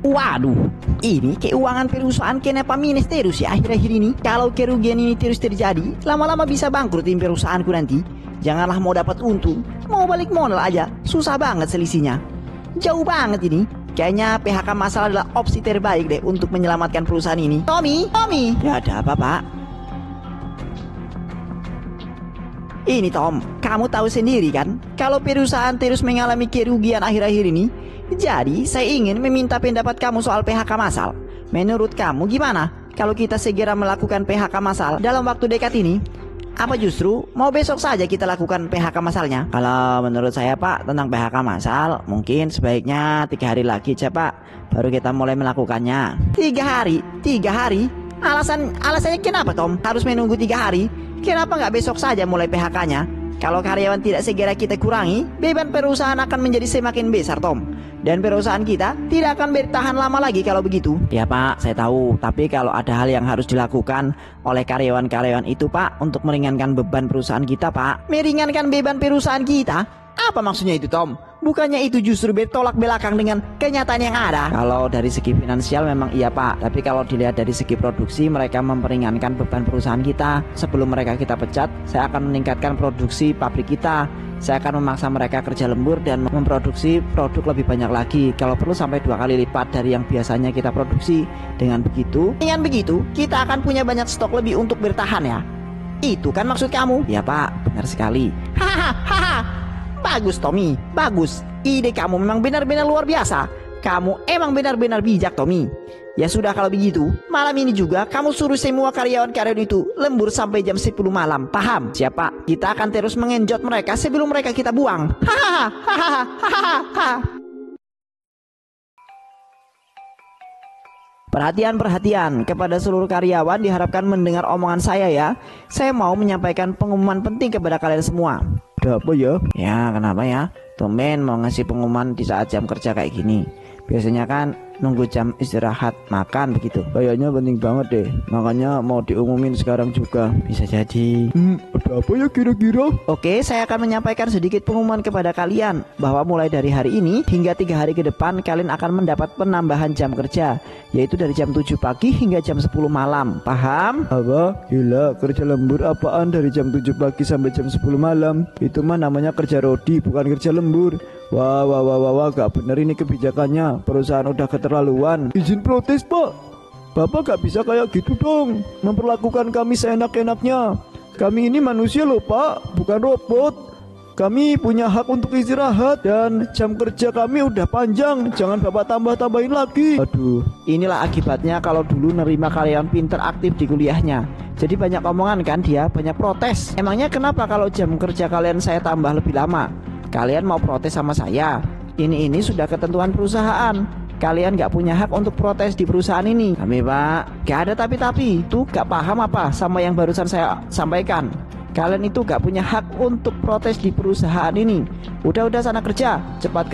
Waduh, ini keuangan perusahaan kenapa minus terus ya akhir-akhir ini? Kalau kerugian ini terus terjadi, lama-lama bisa bangkrutin perusahaanku nanti. Janganlah mau dapat untung, mau balik modal aja, susah banget selisihnya. Jauh banget ini. Kayaknya PHK massal adalah opsi terbaik deh untuk menyelamatkan perusahaan ini. Tommy, ya ada apa pak? Ini Tom, kamu tahu sendiri kan, kalau perusahaan terus mengalami kerugian akhir-akhir ini. Jadi saya ingin meminta pendapat kamu soal PHK massal. Menurut kamu gimana kalau kita segera melakukan PHK massal dalam waktu dekat ini? Apa justru mau besok saja kita lakukan PHK massalnya? Kalau menurut saya pak, tentang PHK massal mungkin sebaiknya 3 hari lagi aja pak, baru kita mulai melakukannya. 3 hari? Alasannya kenapa Tom harus menunggu 3 hari? Kenapa nggak besok saja mulai PHK-nya? Kalau karyawan tidak segera kita kurangi, beban perusahaan akan menjadi semakin besar Tom. Dan perusahaan kita tidak akan bertahan lama lagi kalau begitu. Ya pak, saya tahu. Tapi kalau ada hal yang harus dilakukan oleh karyawan-karyawan itu pak, untuk meringankan beban perusahaan kita pak. Meringankan beban perusahaan kita? Apa maksudnya itu Tom? Bukannya itu justru bertolak belakang dengan kenyataan yang ada? Kalau dari segi finansial memang iya pak. Tapi kalau dilihat dari segi produksi, mereka memperingankan beban perusahaan kita. Sebelum mereka kita pecat, saya akan meningkatkan produksi pabrik kita. Saya akan memaksa mereka kerja lembur dan memproduksi produk lebih banyak lagi. Kalau perlu sampai 2 kali lipat dari yang biasanya kita produksi. Dengan begitu, kita akan punya banyak stok lebih untuk bertahan ya. Itu kan maksud kamu? Ya pak, benar sekali. Hahaha. Bagus Tommy, bagus. Ide kamu memang benar-benar luar biasa. Kamu emang benar-benar bijak Tommy. Ya sudah kalau begitu, malam ini juga kamu suruh semua karyawan-karyawan itu lembur sampai jam 10 malam. Paham? Siapa? Kita akan terus mengenjot mereka sebelum mereka kita buang. Hahaha. Perhatian kepada seluruh karyawan, diharapkan mendengar omongan saya ya. Saya mau menyampaikan pengumuman penting kepada kalian semua. Ada apa ya? Ya kenapa ya? Tumben mau ngasih pengumuman di saat jam kerja kayak gini. Biasanya kan nunggu jam istirahat makan begitu. Kayaknya penting banget deh, makanya mau diumumin sekarang juga. Bisa jadi. Ada apa ya kira-kira? Oke, saya akan menyampaikan sedikit pengumuman kepada kalian bahwa mulai dari hari ini hingga 3 hari ke depan kalian akan mendapat penambahan jam kerja, yaitu dari jam 7 pagi hingga jam 10 malam. Paham? Apa? Gila, kerja lembur apaan dari jam 7 pagi sampai jam 10 malam? Itu mah namanya kerja rodi, bukan kerja lembur. Wah, gak bener ini kebijakannya. Perusahaan udah keterlaluan. Izin protes pak. Bapak gak bisa kayak gitu dong, memperlakukan kami seenak-enaknya. Kami ini manusia loh pak, bukan robot. Kami punya hak untuk istirahat dan jam kerja kami udah panjang. Jangan bapak tambah-tambahin lagi. Aduh, inilah akibatnya kalau dulu nerima karyawan pinter aktif di kuliahnya. Jadi banyak omongan kan dia, banyak protes. Emangnya kenapa kalau jam kerja kalian saya tambah lebih lama? Kalian mau protes sama saya? Ini sudah ketentuan perusahaan. Kalian gak punya hak untuk protes di perusahaan ini. Kami pak, gak ada tapi. Tuh gak paham apa sama yang barusan saya sampaikan? Kalian itu gak punya hak untuk protes di perusahaan ini. Udah sana kerja, cepat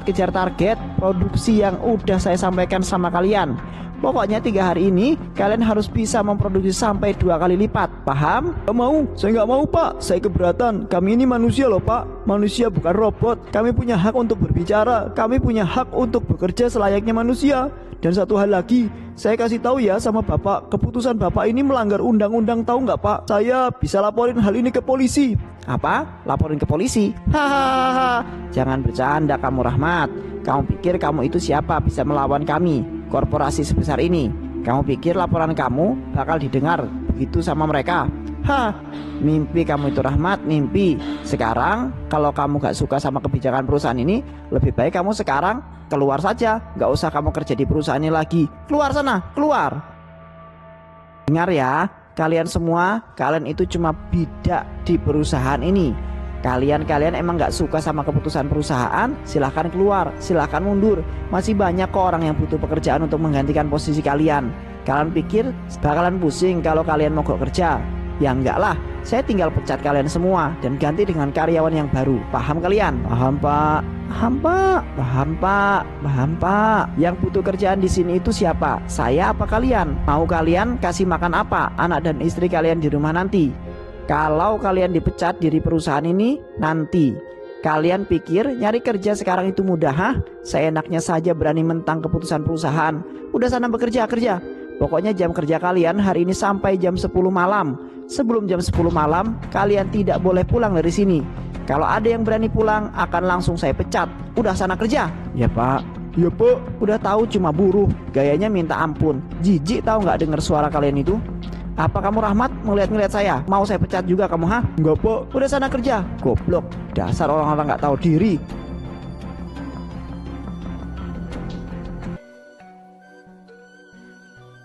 kejar target produksi yang udah saya sampaikan sama kalian. Pokoknya 3 hari ini kalian harus bisa memproduksi sampai 2 kali lipat. Paham? Gak mau, saya gak mau pak. Saya keberatan. Kami ini manusia loh pak. Manusia bukan robot. Kami punya hak untuk berbicara. Kami punya hak untuk bekerja selayaknya manusia. Dan satu hal lagi, saya kasih tahu ya sama bapak, keputusan bapak ini melanggar undang-undang, tahu nggak pak? Saya bisa laporin hal ini ke polisi. Apa? Laporin ke polisi? Hahaha. Jangan bercanda kamu Rahmat. Kamu pikir kamu itu siapa bisa melawan kami, korporasi sebesar ini? Kamu pikir laporan kamu bakal didengar begitu sama mereka? Mimpi kamu itu Rahmat, mimpi. Sekarang kalau kamu gak suka sama kebijakan perusahaan ini, lebih baik kamu sekarang keluar saja. Gak usah kamu kerja di perusahaan ini lagi. Keluar sana, keluar. Dengar ya, kalian semua, kalian itu cuma bidak di perusahaan ini. Kalian emang gak suka sama keputusan perusahaan, silahkan keluar, silahkan mundur. Masih banyak kok orang yang butuh pekerjaan untuk menggantikan posisi kalian. Kalian pikir bakalan pusing kalau kalian mogok kerja? Ya enggak lah, saya tinggal pecat kalian semua dan ganti dengan karyawan yang baru. Paham kalian? Paham pak. Yang butuh kerjaan di sini itu siapa? Saya apa kalian? Mau kalian kasih makan apa anak dan istri kalian di rumah nanti? Kalau kalian dipecat dari perusahaan ini nanti, Kalian pikir nyari kerja sekarang itu mudah, hah? Seenaknya saja berani mentang keputusan perusahaan. Udah sana bekerja, kerja. Pokoknya jam kerja kalian hari ini sampai jam 10 malam. Sebelum jam 10 malam, kalian tidak boleh pulang dari sini. Kalau ada yang berani pulang, akan langsung saya pecat. Udah sana kerja. Ya pak. Ya pak. Udah tahu cuma buruh. Gayanya minta ampun. Jijik tahu nggak dengar suara kalian itu? Apa kamu Rahmat ngeliat-ngeliat saya? Mau saya pecat juga kamu, ha? Enggak pak. Udah sana kerja. Goblok. Dasar orang-orang nggak tahu diri.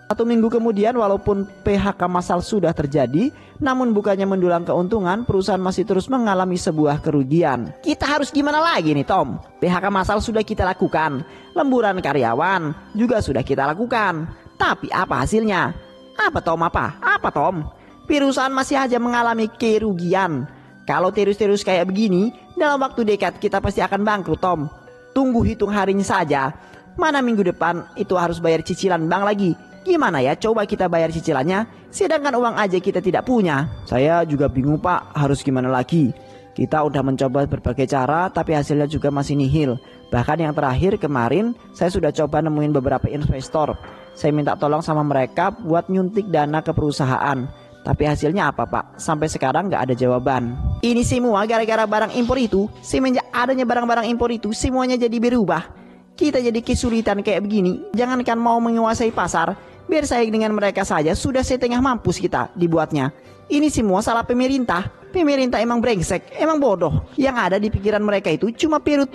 1 minggu kemudian, walaupun PHK massal sudah terjadi, namun bukannya mendulang keuntungan, perusahaan masih terus mengalami sebuah kerugian. Kita harus gimana lagi nih Tom? PHK massal sudah kita lakukan, lemburan karyawan juga sudah kita lakukan. Tapi apa hasilnya? Apa Tom? Apa Tom? Perusahaan masih aja mengalami kerugian. Kalau terus-terus kayak begini, dalam waktu dekat kita pasti akan bangkrut Tom. Tunggu hitung harinya saja. Mana minggu depan itu harus bayar cicilan bank lagi. Gimana ya coba kita bayar cicilannya, sedangkan uang aja kita tidak punya. Saya juga bingung pak, harus gimana lagi. Kita udah mencoba berbagai cara tapi hasilnya juga masih nihil. Bahkan yang terakhir kemarin saya sudah coba nemuin beberapa investor. Saya minta tolong sama mereka buat nyuntik dana ke perusahaan. Tapi hasilnya apa pak? Sampai sekarang nggak ada jawaban. Ini semua gara-gara barang impor itu. Semenjak adanya barang-barang impor itu, semuanya jadi berubah. Kita jadi kesulitan kayak begini. Jangankan mau menguasai pasar, biar saing dengan mereka saja sudah setengah mampus kita dibuatnya. Ini semua salah pemerintah. Pemerintah emang brengsek, emang bodoh. Yang ada di pikiran mereka itu cuma pirut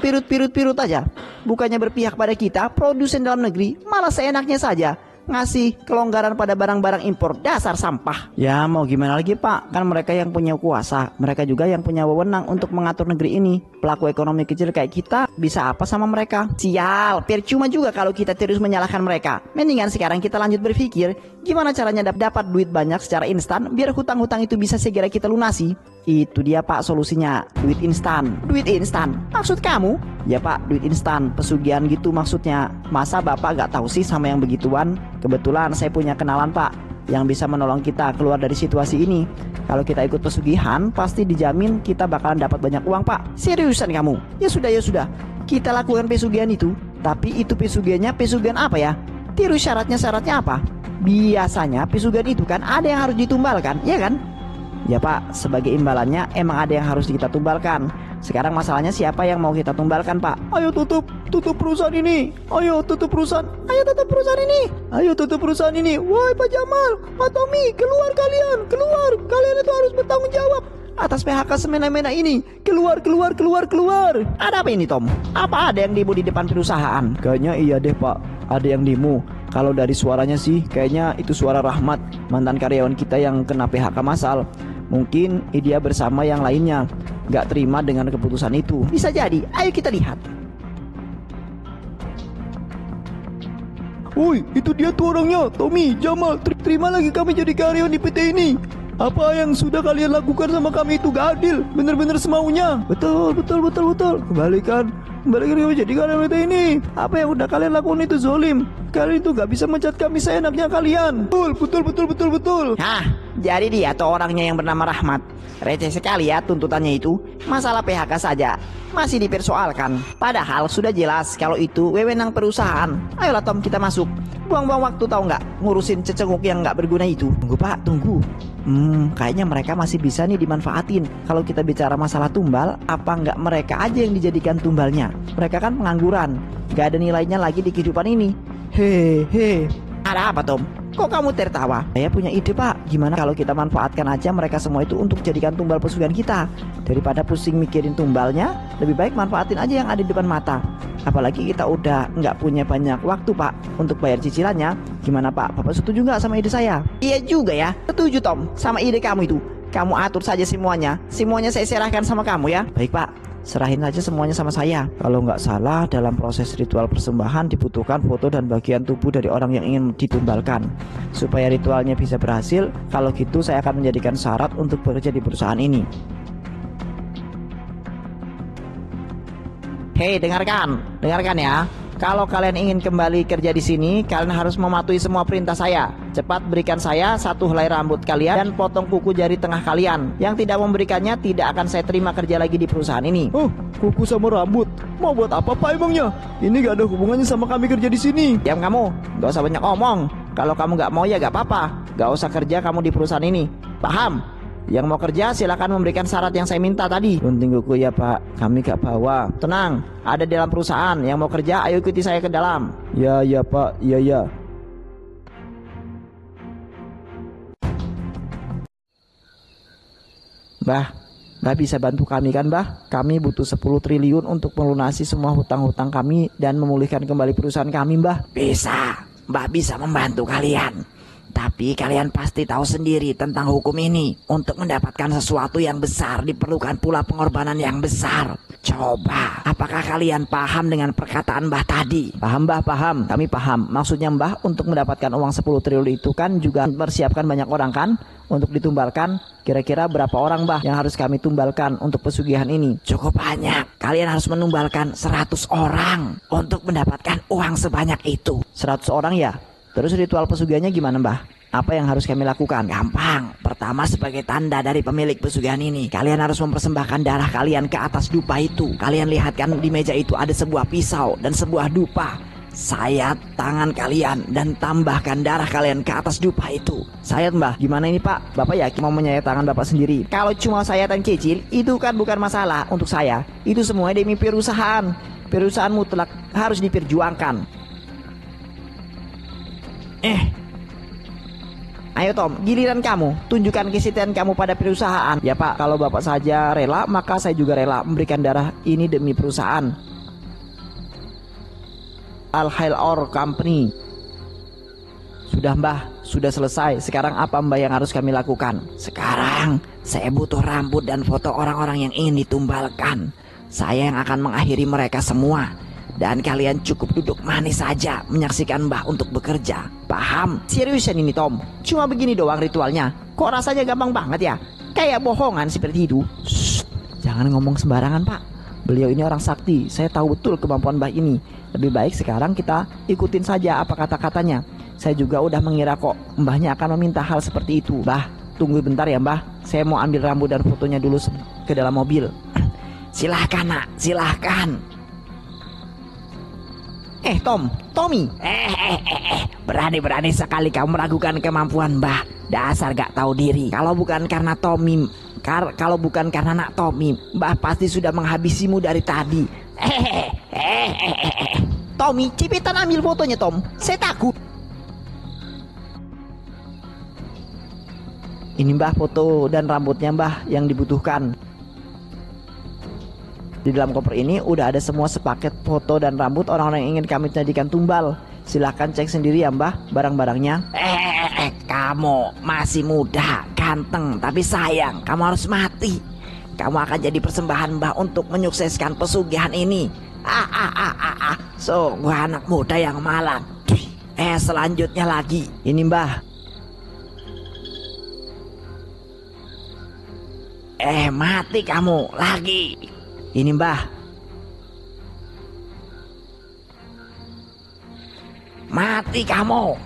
aja. Bukannya berpihak pada kita, produsen dalam negeri, malah seenaknya saja ngasih kelonggaran pada barang-barang impor. Dasar sampah. Ya mau gimana lagi pak, kan mereka yang punya kuasa, mereka juga yang punya wewenang untuk mengatur negeri ini. Pelaku ekonomi kecil kayak kita bisa apa sama mereka? Sial, percuma juga kalau kita terus menyalahkan mereka. Mendingan sekarang kita lanjut berpikir gimana caranya dapat duit banyak secara instan, biar hutang-hutang itu bisa segera kita lunasi. Itu dia pak solusinya, duit instan. Duit instan? Maksud kamu? Ya pak, duit instan, pesugihan gitu maksudnya. Masa bapak gak tahu sih sama yang begituan? Kebetulan saya punya kenalan pak yang bisa menolong kita keluar dari situasi ini. Kalau kita ikut pesugihan, pasti dijamin kita bakalan dapat banyak uang pak. Seriusan kamu? Ya sudah, kita lakukan pesugihan itu. Tapi itu pesugihannya pesugihan apa ya? Tiru syaratnya apa? Biasanya pesugihan itu kan ada yang harus ditumbalkan, ya kan? Ya pak, sebagai imbalannya emang ada yang harus kita tumbalkan. Sekarang masalahnya siapa yang mau kita tumbalkan pak? Ayo tutup perusahaan ini. Ayo tutup perusahaan ini. Woi Pak Jamal, Pak Tommy, keluar kalian. Kalian itu harus bertanggung jawab atas PHK semena-mena ini. Keluar. Ada apa ini Tom? Apa ada yang demo di depan perusahaan? Kayaknya iya deh pak, ada yang demo. Kalau dari suaranya sih kayaknya itu suara Rahmat, mantan karyawan kita yang kena PHK massal. Mungkin dia bersama yang lainnya gak terima dengan keputusan itu. Bisa jadi, ayo kita lihat. Woi, itu dia tuh orangnya, Tommy, Jamal. Terima lagi kami jadi karyawan di PT ini. Apa yang sudah kalian lakukan sama kami itu gak adil, bener-bener semaunya. Betul. Kembalikan kami jadi karyawan PT ini. Apa yang udah kalian lakukan itu zolim. Kalian itu gak bisa mencat kami seenaknya kalian. Betul. Hah, jadi dia tuh orangnya yang bernama Rahmat. Receh sekali ya tuntutannya itu. Masalah PHK saja masih dipersoalkan. Padahal sudah jelas kalau itu wewenang perusahaan. Ayolah Tom, kita masuk. Buang-buang waktu tahu nggak ngurusin cecenguk yang nggak berguna itu. Tunggu pak, tunggu. Kayaknya mereka masih bisa nih dimanfaatin. Kalau kita bicara masalah tumbal, apa nggak mereka aja yang dijadikan tumbalnya? Mereka kan pengangguran, nggak ada nilainya lagi di kehidupan ini. Hehe. Ada apa Tom? Kok kamu tertawa? Saya punya ide pak. Gimana kalau kita manfaatkan aja mereka semua itu untuk jadikan tumbal pesugihan kita? Daripada pusing mikirin tumbalnya, lebih baik manfaatin aja yang ada di depan mata. Apalagi kita udah nggak punya banyak waktu pak untuk bayar cicilannya. Gimana pak? Bapak setuju nggak sama ide saya? Iya juga ya. Setuju Tom sama ide kamu itu. Kamu atur saja semuanya. Semuanya saya serahkan sama kamu ya. Baik pak, serahin saja semuanya sama saya. Kalau nggak salah dalam proses ritual persembahan dibutuhkan foto dan bagian tubuh dari orang yang ingin ditumbalkan. Supaya ritualnya bisa berhasil, kalau gitu saya akan menjadikan syarat untuk bekerja di perusahaan ini. Hei dengarkan ya. Kalau kalian ingin kembali kerja di sini, kalian harus mematuhi semua perintah saya. Cepat berikan saya 1 helai rambut kalian dan potong kuku jari tengah kalian. Yang tidak memberikannya tidak akan saya terima kerja lagi di perusahaan ini. Oh, kuku sama rambut. Mau buat apa Pak emangnya? Ini gak ada hubungannya sama kami kerja di sini. Diam kamu, gak usah banyak omong. Kalau kamu gak mau ya gak apa-apa. Gak usah kerja kamu di perusahaan ini. Paham? Yang mau kerja silakan memberikan syarat yang saya minta tadi. Gunting kuku ya Pak, kami gak bawa. Tenang, ada di dalam perusahaan. Yang mau kerja ayo ikuti saya ke dalam. Ya Pak, ya. Mbah bisa bantu kami kan Mbah? Kami butuh 10 triliun untuk melunasi semua hutang-hutang kami dan memulihkan kembali perusahaan kami Mbah. Bisa, Mbah bisa membantu kalian. Tapi kalian pasti tahu sendiri tentang hukum ini. Untuk mendapatkan sesuatu yang besar diperlukan pula pengorbanan yang besar. Coba, apakah kalian paham dengan perkataan Mbah tadi? Paham Mbah, paham. Kami paham. Maksudnya Mbah untuk mendapatkan uang 10 triliun itu kan juga mempersiapkan banyak orang kan? Untuk ditumbalkan, kira-kira berapa orang Mbah yang harus kami tumbalkan untuk pesugihan ini? Cukup banyak. Kalian harus menumbalkan 100 orang untuk mendapatkan uang sebanyak itu. 100 orang ya? Terus ritual pesugihannya gimana Mbah? Apa yang harus kami lakukan? Gampang. Pertama, sebagai tanda dari pemilik pesugihan ini, kalian harus mempersembahkan darah kalian ke atas dupa itu. Kalian lihat kan di meja itu ada sebuah pisau dan sebuah dupa. Sayat tangan kalian dan tambahkan darah kalian ke atas dupa itu. Sayat Mbah, gimana ini Pak? Bapak yakin mau menyayat tangan Bapak sendiri? Kalau cuma sayatan kecil, itu kan bukan masalah untuk saya. Itu semua demi perusahaan. Perusahaan mutlak harus diperjuangkan. Ayo Tom, giliran kamu. Tunjukkan kesetiaan kamu pada perusahaan. Ya Pak, kalau Bapak saja rela, maka saya juga rela memberikan darah ini demi perusahaan Al-Hail Or Company. Sudah Mbah, sudah selesai. Sekarang apa Mbah yang harus kami lakukan? Sekarang saya butuh rambut dan foto orang-orang yang ingin ditumbalkan. Saya yang akan mengakhiri mereka semua. Dan kalian cukup duduk manis saja menyaksikan Mbah untuk bekerja. Paham? Seriusan ini Tom? Cuma begini doang ritualnya. Kok rasanya gampang banget ya? Kayak bohongan seperti itu. Shh, jangan ngomong sembarangan Pak. Beliau ini orang sakti. Saya tahu betul kemampuan Mbah ini. Lebih baik sekarang kita ikutin saja apa kata-katanya. Saya juga udah mengira kok Mbahnya akan meminta hal seperti itu. Mbah, tunggu bentar ya Mbah. Saya mau ambil rambut dan fotonya dulu ke dalam mobil. Silahkan nak, silahkan. Tommy. Berani-berani sekali kamu meragukan kemampuan Mbah. Dasar gak tahu diri. Kalau bukan karena Tommy, kalau bukan karena nak Tommy, Mbah pasti sudah menghabisimu dari tadi. Tommy, cepetan ambil fotonya Tom. Saya takut. Ini Mbah foto dan rambutnya Mbah yang dibutuhkan. Di dalam koper ini udah ada semua sepaket foto dan rambut orang-orang yang ingin kami jadikan tumbal. Silahkan cek sendiri ya Mbah barang-barangnya. Kamu masih muda, ganteng, tapi sayang kamu harus mati. Kamu akan jadi persembahan Mbah untuk menyukseskan pesugihan ini. Sungguh anak muda yang malang. Selanjutnya lagi. Ini Mbah. Mati kamu lagi. Ini Mbah. Mati kamu.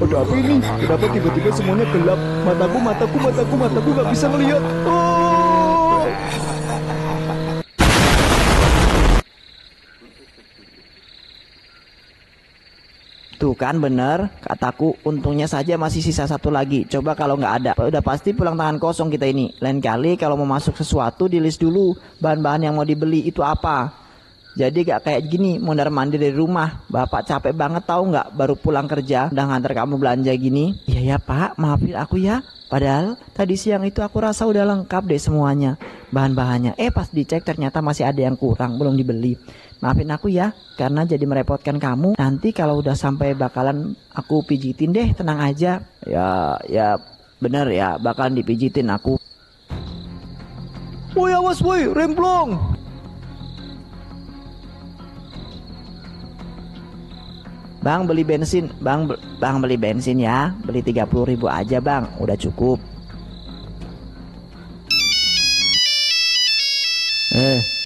Ada apa ini? Kenapa tiba-tiba semuanya gelap? Mataku gak bisa ngelihat. Tuh kan bener kataku, untungnya saja masih sisa satu lagi. Coba kalau nggak ada, udah pasti pulang tangan kosong kita ini. Lain kali kalau mau masuk sesuatu di list dulu bahan-bahan yang mau dibeli itu apa. Jadi gak kayak gini mondar mandir dari rumah. Bapak capek banget tahu nggak, baru pulang kerja udah nganter kamu belanja gini. Iya ya Pak, maafin aku ya. Padahal tadi siang itu aku rasa udah lengkap deh semuanya bahan-bahannya. Pas dicek ternyata masih ada yang kurang belum dibeli. Maafin aku ya karena jadi merepotkan kamu. Nanti kalau udah sampai bakalan aku pijitin deh, tenang aja. Ya bener ya, bakalan dipijitin aku. Woi awas woi, remblong. Bang beli bensin, bang beli bensin ya. Beli 30.000 aja bang, udah cukup.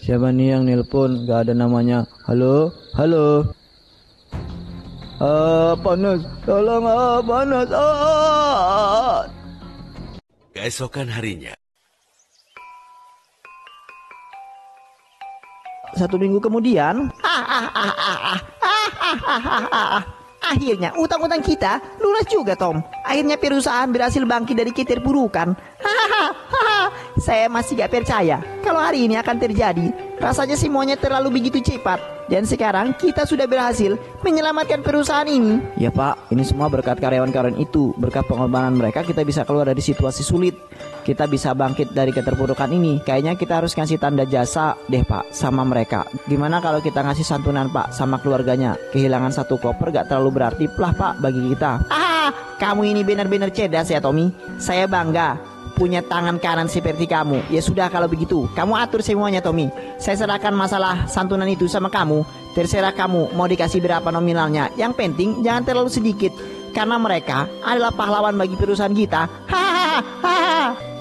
Siapa nih yang nelpon? Gak ada namanya. Halo, halo. Panas, tolong panas. Keesokan harinya. 1 minggu kemudian, akhirnya utang-utang kita lunas juga Tom. Akhirnya perusahaan berhasil bangkit dari keterpurukan. Saya masih gak percaya kalau hari ini akan terjadi. Rasanya semuanya terlalu begitu cepat. Dan sekarang kita sudah berhasil menyelamatkan perusahaan ini. Ya Pak, ini semua berkat karyawan-karyawan itu. Berkat pengorbanan mereka kita bisa keluar dari situasi sulit. Kita bisa bangkit dari keterpurukan ini. Kayaknya kita harus ngasih tanda jasa deh Pak sama mereka. Gimana kalau kita ngasih santunan Pak sama keluarganya? Kehilangan 1 koper gak terlalu berarti lah Pak bagi kita. Kamu ini benar-benar cerdas ya Tommy. Saya bangga punya tangan kanan seperti kamu. Ya sudah kalau begitu, kamu atur semuanya Tommy. Saya serahkan masalah santunan itu sama kamu. Terserah kamu mau dikasih berapa nominalnya. Yang penting jangan terlalu sedikit, karena mereka adalah pahlawan bagi perusahaan kita. Hahaha.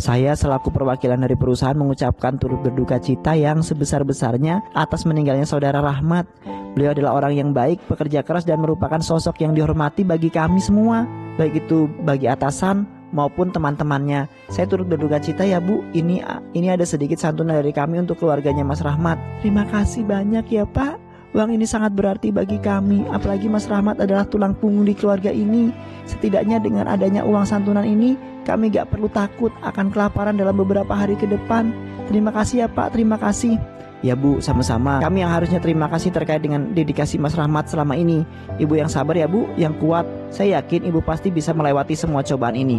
Saya selaku perwakilan dari perusahaan mengucapkan turut berduka cita yang sebesar-besarnya atas meninggalnya saudara Rahmat. Beliau adalah orang yang baik, pekerja keras dan merupakan sosok yang dihormati bagi kami semua, baik itu bagi atasan maupun teman-temannya. Saya turut berduka cita ya Bu. Ini ada sedikit santunan dari kami untuk keluarganya Mas Rahmat. Terima kasih banyak ya Pak. Uang ini sangat berarti bagi kami, apalagi Mas Rahmat adalah tulang punggung di keluarga ini. Setidaknya dengan adanya uang santunan ini, kami gak perlu takut akan kelaparan dalam beberapa hari ke depan. Terima kasih ya Pak, terima kasih. Ya Bu, sama-sama. Kami yang harusnya terima kasih terkait dengan dedikasi Mas Rahmat selama ini. Ibu yang sabar ya Bu, yang kuat. Saya yakin Ibu pasti bisa melewati semua cobaan ini.